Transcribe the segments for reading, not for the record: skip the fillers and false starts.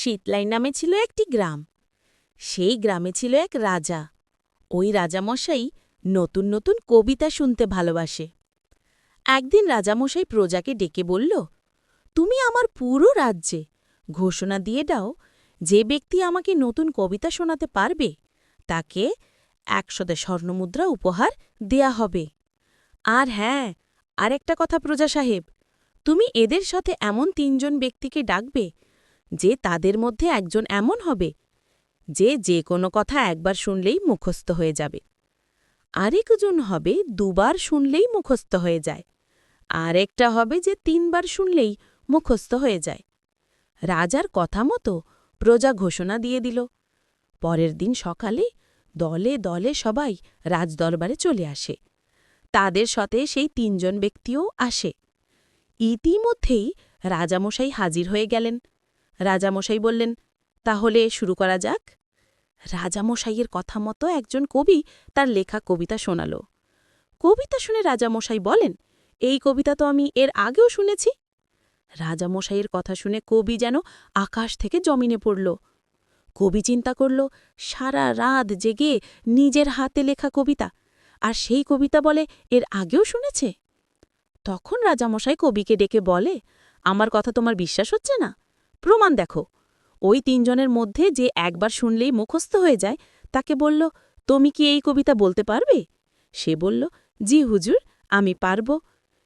শীতলাই নামে ছিল একটি গ্রাম। সেই গ্রামে ছিল এক রাজা। ওই রাজামশাই নতুন নতুন কবিতা শুনতে ভালোবাসে। একদিন রাজামশাই প্রজাকে ডেকে বলল, তুমি আমার পুরো রাজ্যে ঘোষণা দিয়ে দাও, যে ব্যক্তি আমাকে নতুন কবিতা শোনাতে পারবে তাকে ১০০ স্বর্ণমুদ্রা উপহার দেয়া হবে। আর হ্যাঁ, আরেকটা কথা প্রজা সাহেব, তুমি এদের সাথে এমন ৩ জন ব্যক্তিকে ডাকবে যে তাদের মধ্যে একজন এমন হবে যে যে কোনো কথা একবার শুনলেই মুখস্থ হয়ে যাবে, আরেকজন হবে ২বার শুনলেই মুখস্থ হয়ে যায়, আরেকটা হবে যে ৩বার শুনলেই মুখস্থ হয়ে যায়। রাজার কথা মতো প্রজা ঘোষণা দিয়ে দিল। পরের দিন সকালে দলে দলে সবাই রাজদরবারে চলে আসে। তাদের সাথে সেই ৩ জন ব্যক্তিও আসে। ইতিমধ্যেই রাজামশাই হাজির হয়ে গেলেন। রাজামশাই বললেন, তাহলে শুরু করা যাক। রাজামশাইয়ের কথা মতো একজন কবি তার লেখা কবিতা শোনাল। কবিতা শুনে রাজামশাই বলেন, এই কবিতা তো আমি এর আগেও শুনেছি। রাজামশাইয়ের কথা শুনে কবি যেন আকাশ থেকে জমিনে পড়ল। কবি চিন্তা করল, সারা রাত জেগে নিজের হাতে লেখা কবিতা, আর সেই কবিতা বলে এর আগেও শুনেছে। তখন রাজামশাই কবিকে ডেকে বলে, আমার কথা তোমার বিশ্বাস হচ্ছে না? প্রমাণ দেখো। ওই ৩ জনের মধ্যে যে একবার শুনলেই মুখস্থ হয়ে যায় তাকে বলল, তুমি কি এই কবিতা বলতে পারবে? সে বলল, জি হুজুর, আমি পারব।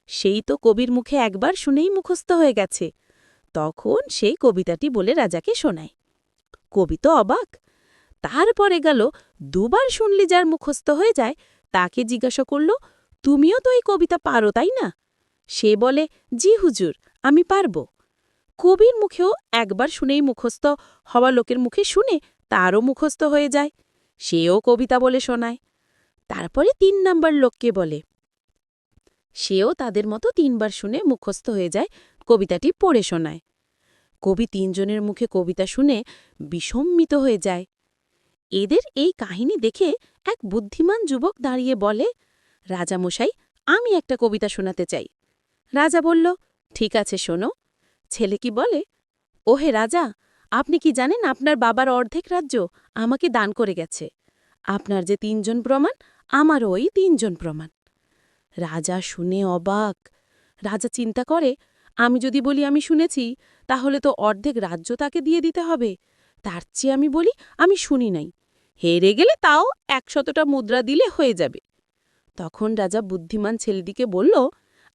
সেই তো কবির মুখে একবার শুনেই মুখস্থ হয়ে গেছে। তখন সেই কবিতাটি বলে রাজাকে শোনায়। কবি তো অবাক। তারপরে গেল ২বার শুনলে যার মুখস্থ হয়ে যায় তাকে জিজ্ঞাসা করল, তুমিও তো এই কবিতা পারো, তাই না? সে বলে, জি হুজুর, আমি পারব। কবির মুখেও একবার শুনেই মুখস্থ হওয়া লোকের মুখে শুনে তারও মুখস্থ হয়ে যায়, সেও কবিতা বলে শোনায়। তারপরে ৩ নম্বর লোককে বলে, সেও তাদের মতো ৩বার শুনে মুখস্থ হয়ে যায়, কবিতাটি পড়ে শোনায়। কবি ৩ জনের মুখে কবিতা শুনে বিস্মিত হয়ে যায়। এদের এই কাহিনী দেখে এক বুদ্ধিমান যুবক দাঁড়িয়ে বলে, রাজামশাই, আমি একটা কবিতা শোনাতে চাই। রাজা বলল, ঠিক আছে, শোনো। ছেলে কি বলে, ওহে রাজা, আপনি কি জানেন আপনার বাবার অর্ধেক রাজ্য আমাকে দান করে গেছে? আপনার যে ৩ জন প্রমাণ, আমারও ওই ৩ জন প্রমাণ। রাজা শুনে অবাক। রাজা চিন্তা করে, আমি যদি বলি আমি শুনেছি, তাহলে তো অর্ধেক রাজ্য তাকে দিয়ে দিতে হবে। তার চেয়ে আমি বলি আমি শুনি নাই, হেরে গেলে তাও ১০০টা মুদ্রা দিলে হয়ে যাবে। তখন রাজা বুদ্ধিমান ছেলেটিকে বলল,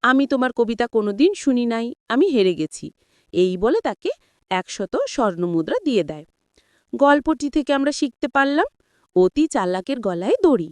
আমি তোমার কবিতা কোনোদিন শুনি নাই, আমি হেরে গেছি। এই বলে তাকে ১০০ স্বর্ণমুদ্রা দিয়ে দেয়। গল্পটি থেকে আমরা শিখতে পারলাম, অতি চালাকের গলায় দড়ি।